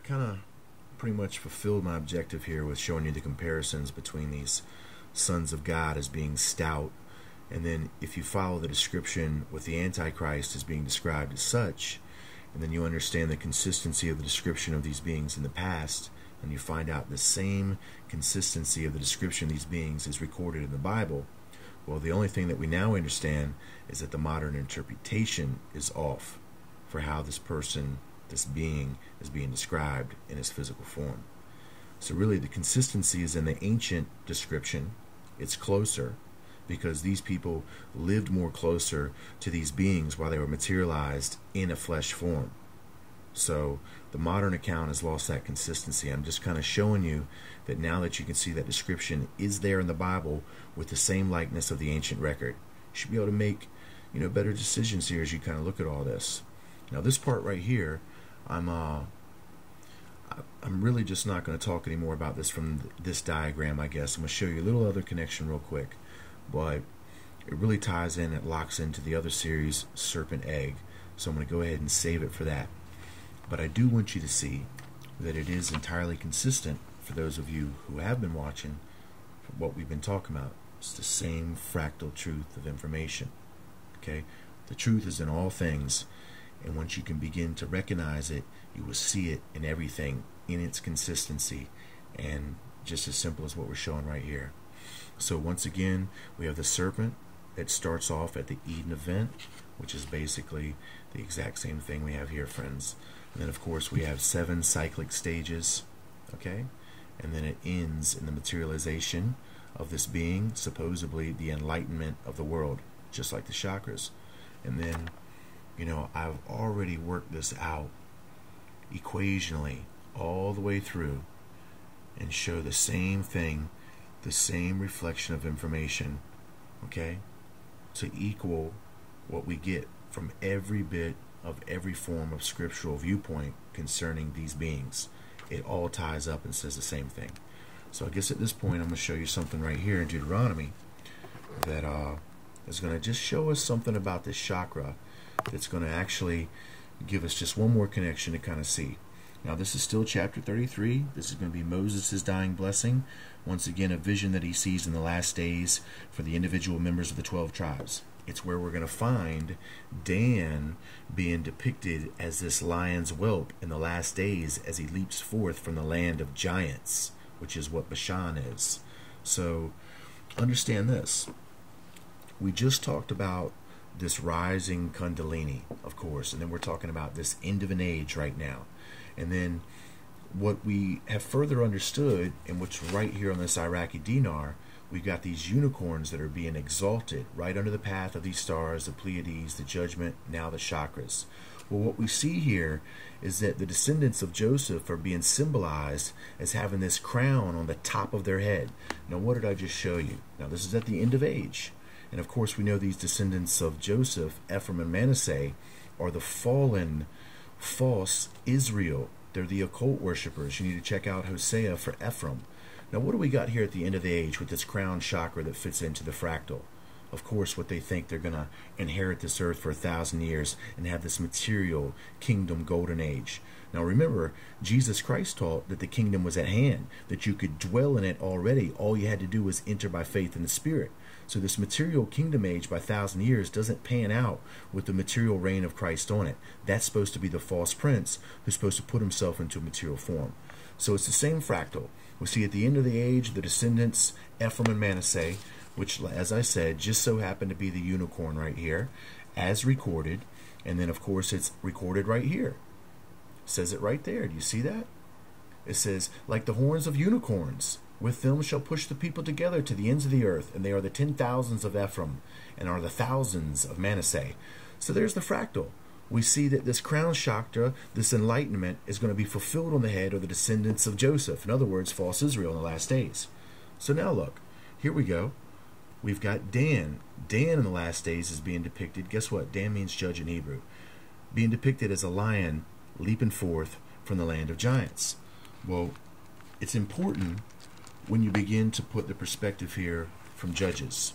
kind of pretty much fulfilled my objective here with showing you the comparisons between these sons of God as being stout, and then if you follow the description with the Antichrist as being described as such, and then you understand the consistency of the description of these beings in the past, and you find out the same consistency of the description of these beings is recorded in the Bible, well, the only thing that we now understand is that the modern interpretation is off for how this person, this being, is being described in his physical form. So really the consistency is in the ancient description. It's closer because these people lived more closer to these beings while they were materialized in a flesh form. So the modern account has lost that consistency. I'm just kind of showing you that now that you can see that description is there in the Bible with the same likeness of the ancient record. You should be able to make, better decisions here as you kind of look at all this. Now this part right here, I'm really just not going to talk anymore about this from this diagram, I guess. I'm going to show you a little other connection real quick, but it really ties in, it locks into the other series, Serpent Egg. So I'm going to go ahead and save it for that. But I do want you to see that it is entirely consistent for those of you who have been watching what we've been talking about. It's the same fractal truth of information. Okay? The truth is in all things, and once you can begin to recognize it, you will see it in everything in its consistency, and just as simple as what we're showing right here. So once again, we have the serpent that starts off at the Eden event, which is basically the exact same thing we have here, friends. And then of course we have 7 cyclic stages, okay? And then it ends in the materialization of this being, supposedly the enlightenment of the world, just like the chakras. And then, I've already worked this out equationally all the way through and show the same thing, the same reflection of information, okay, to equal what we get from every bit of every form of scriptural viewpoint concerning these beings. It all ties up and says the same thing. So I guess at this point I'm going to show you something right here in Deuteronomy that is going to just show us something about this chakra that's going to actually give us just one more connection to kind of see. Now this is still chapter 33. This is going to be Moses' dying blessing. Once again, a vision that he sees in the last days for the individual members of the 12 tribes. It's where we're going to find Dan being depicted as this lion's whelp in the last days as he leaps forth from the land of giants, which is what Bashan is. So understand this. We just talked about this rising Kundalini, of course, and then we're talking about this end of an age right now. And then what we have further understood, and what's right here on this Iraqi dinar, we've got these unicorns that are being exalted right under the path of these stars, the Pleiades, the judgment, now the chakras. Well, what we see here is that the descendants of Joseph are being symbolized as having this crown on the top of their head. Now, what did I just show you? Now, this is at the end of age. And of course, we know these descendants of Joseph, Ephraim and Manasseh, are the fallen, false Israel. They're the occult worshippers. You need to check out Hosea for Ephraim. Now, what do we got here at the end of the age with this crown chakra that fits into the fractal? Of course, what they think they're going to inherit this earth for 1,000 years and have this material kingdom golden age. Now, remember, Jesus Christ taught that the kingdom was at hand, that you could dwell in it already. All you had to do was enter by faith in the Spirit. So this material kingdom age by 1,000 years doesn't pan out with the material reign of Christ on it. That's supposed to be the false prince who's supposed to put himself into a material form. So it's the same fractal. We see at the end of the age the descendants Ephraim and Manasseh, which, as I said, just so happened to be the unicorn right here, as recorded. And then, of course, it's recorded right here. It says it right there. Do you see that? It says, like the horns of unicorns, with them shall push the people together to the ends of the earth, and they are the 10,000s of Ephraim, and are the thousands of Manasseh. So there's the fractal. We see that this crown chakra, this enlightenment, is going to be fulfilled on the head of the descendants of Joseph. In other words, false Israel in the last days. So now look, here we go. We've got Dan. Dan in the last days is being depicted. Guess what? Dan means judge in Hebrew. Being depicted as a lion leaping forth from the land of giants. Well, it's important when you begin to put the perspective here from Judges.